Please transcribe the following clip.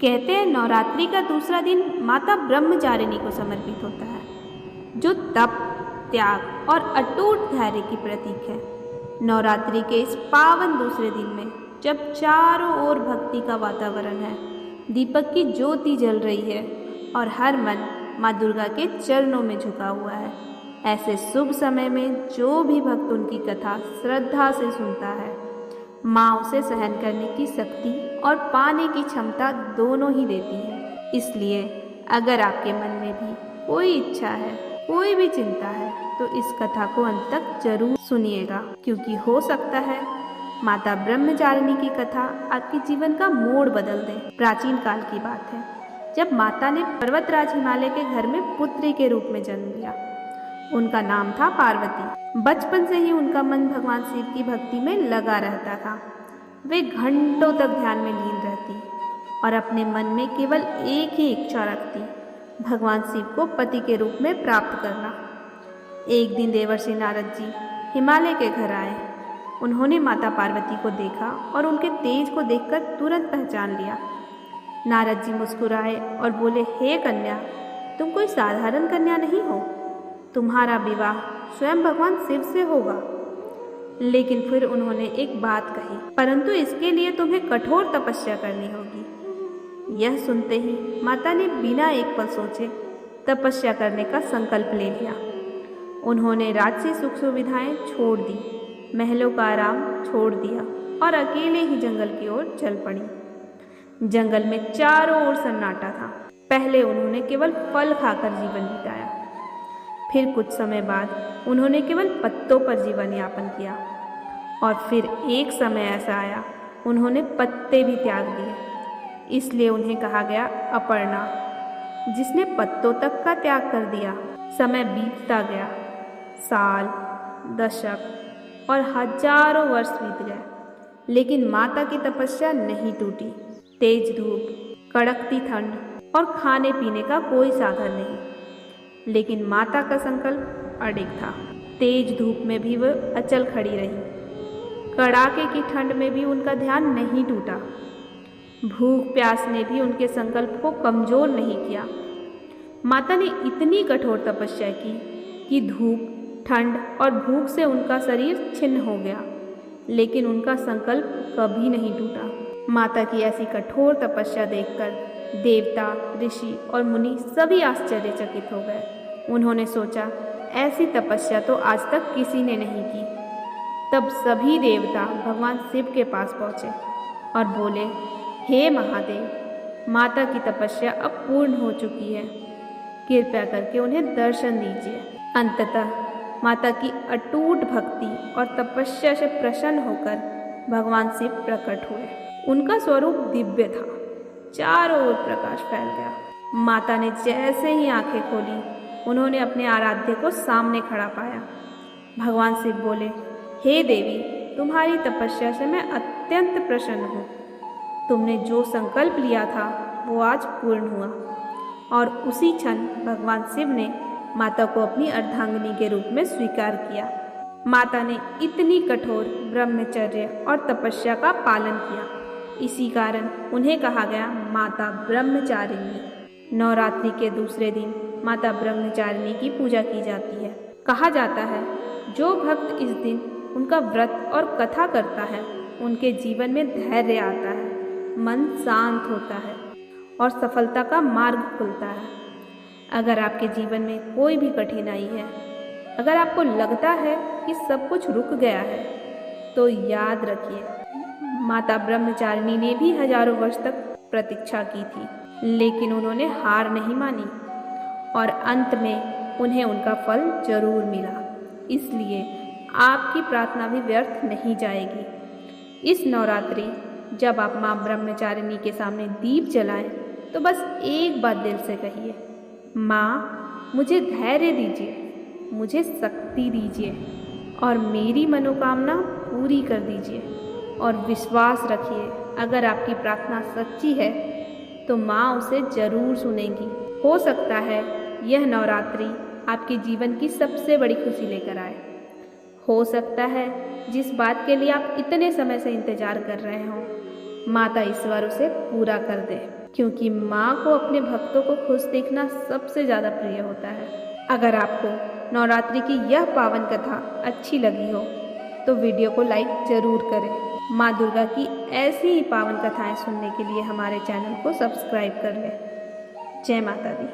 कहते हैं नवरात्रि का दूसरा दिन माता ब्रह्मचारिणी को समर्पित होता है, जो तप, त्याग और अटूट धैर्य की प्रतीक है। नवरात्रि के इस पावन दूसरे दिन में जब चारों ओर भक्ति का वातावरण है, दीपक की ज्योति जल रही है और हर मन माँ दुर्गा के चरणों में झुका हुआ है, ऐसे शुभ समय में जो भी भक्त उनकी कथा श्रद्धा से सुनता है, माँ उसे सहन करने की शक्ति और पाने की क्षमता दोनों ही देती है। इसलिए अगर आपके मन में भी कोई इच्छा है, कोई भी चिंता है, तो इस कथा को अंत तक जरूर सुनिएगा, क्योंकि हो सकता है माता ब्रह्मचारिणी की कथा आपके जीवन का मोड़ बदल दे। प्राचीन काल की बात है, जब माता ने पर्वतराज हिमालय के घर में पुत्री के रूप में जन्म लिया। उनका नाम था पार्वती। बचपन से ही उनका मन भगवान शिव की भक्ति में लगा रहता था। वे घंटों तक ध्यान में लीन रहती और अपने मन में केवल एक ही इच्छा रखती, भगवान शिव को पति के रूप में प्राप्त करना। एक दिन देवर्षि नारद जी हिमालय के घर आए। उन्होंने माता पार्वती को देखा और उनके तेज को देखकर तुरंत पहचान लिया। नारद जी मुस्कुराए और बोले, हे कन्या, तुम कोई साधारण कन्या नहीं हो। तुम्हारा विवाह स्वयं भगवान शिव से होगा। लेकिन फिर उन्होंने एक बात कही, परंतु इसके लिए तुम्हें कठोर तपस्या करनी होगी। यह सुनते ही माता ने बिना एक पल सोचे तपस्या करने का संकल्प ले लिया। उन्होंने राजसी सुख सुविधाएं छोड़ दी, महलों का आराम छोड़ दिया और अकेले ही जंगल की ओर चल पड़ी। जंगल में चारों ओर सन्नाटा था। पहले उन्होंने केवल फल खाकर जीवन बिताया, फिर कुछ समय बाद उन्होंने केवल पत्तों पर जीवन यापन किया और फिर एक समय ऐसा आया उन्होंने पत्ते भी त्याग दिए। इसलिए उन्हें कहा गया अपर्णा, जिसने पत्तों तक का त्याग कर दिया। समय बीतता गया, साल, दशक और हजारों वर्ष बीत गए, लेकिन माता की तपस्या नहीं टूटी। तेज धूप, कड़कती ठंड और खाने पीने का कोई साधन नहीं, लेकिन माता का संकल्प अडिग था। तेज धूप में भी वह अचल खड़ी रही, कड़ाके की ठंड में भी उनका ध्यान नहीं टूटा। भूख प्यास ने भी उनके संकल्प को कमजोर नहीं किया। माता ने इतनी कठोर तपस्या की कि धूप, ठंड और भूख से उनका शरीर छिन्न हो गया, लेकिन उनका संकल्प कभी नहीं टूटा। माता की ऐसी कठोर तपस्या देखकर देवता, ऋषि और मुनि सभी आश्चर्यचकित हो गए। उन्होंने सोचा, ऐसी तपस्या तो आज तक किसी ने नहीं की। तब सभी देवता भगवान शिव के पास पहुँचे और बोले, हे महादेव, माता की तपस्या अब पूर्ण हो चुकी है, कृपया करके उन्हें दर्शन दीजिए। अंततः माता की अटूट भक्ति और तपस्या से प्रसन्न होकर भगवान शिव प्रकट हुए। उनका स्वरूप दिव्य था, चारों ओर प्रकाश फैल गया। माता ने जैसे ही आंखें खोली, उन्होंने अपने आराध्य को सामने खड़ा पाया। भगवान शिव बोले, हे देवी, तुम्हारी तपस्या से मैं अत्यंत प्रसन्न हूँ। तुमने जो संकल्प लिया था वो आज पूर्ण हुआ। और उसी क्षण भगवान शिव ने माता को अपनी अर्धांगिनी के रूप में स्वीकार किया। माता ने इतनी कठोर ब्रह्मचर्य और तपस्या का पालन किया, इसी कारण उन्हें कहा गया माता ब्रह्मचारिणी। नवरात्रि के दूसरे दिन माता ब्रह्मचारिणी की पूजा की जाती है। कहा जाता है, जो भक्त इस दिन उनका व्रत और कथा करता है, उनके जीवन में धैर्य आता है, मन शांत होता है और सफलता का मार्ग खुलता है। अगर आपके जीवन में कोई भी कठिनाई है, अगर आपको लगता है कि सब कुछ रुक गया है, तो याद रखिए, माता ब्रह्मचारिणी ने भी हजारों वर्ष तक प्रतीक्षा की थी, लेकिन उन्होंने हार नहीं मानी और अंत में उन्हें उनका फल जरूर मिला। इसलिए आपकी प्रार्थना भी व्यर्थ नहीं जाएगी। इस नवरात्रि जब आप माँ ब्रह्मचारिणी के सामने दीप जलाएं, तो बस एक बात दिल से कहिए, माँ, मुझे धैर्य दीजिए, मुझे शक्ति दीजिए और मेरी मनोकामना पूरी कर दीजिए। और विश्वास रखिए, अगर आपकी प्रार्थना सच्ची है तो माँ उसे जरूर सुनेगी। हो सकता है यह नवरात्रि आपके जीवन की सबसे बड़ी खुशी लेकर आए। हो सकता है जिस बात के लिए आप इतने समय से इंतजार कर रहे हों, माता ईश्वर उसे पूरा कर दे, क्योंकि माँ को अपने भक्तों को खुश देखना सबसे ज़्यादा प्रिय होता है। अगर आपको नवरात्रि की यह पावन कथा अच्छी लगी हो तो वीडियो को लाइक ज़रूर करें। माँ दुर्गा की ऐसी ही पावन कथाएं सुनने के लिए हमारे चैनल को सब्सक्राइब कर लें। जय माता दी।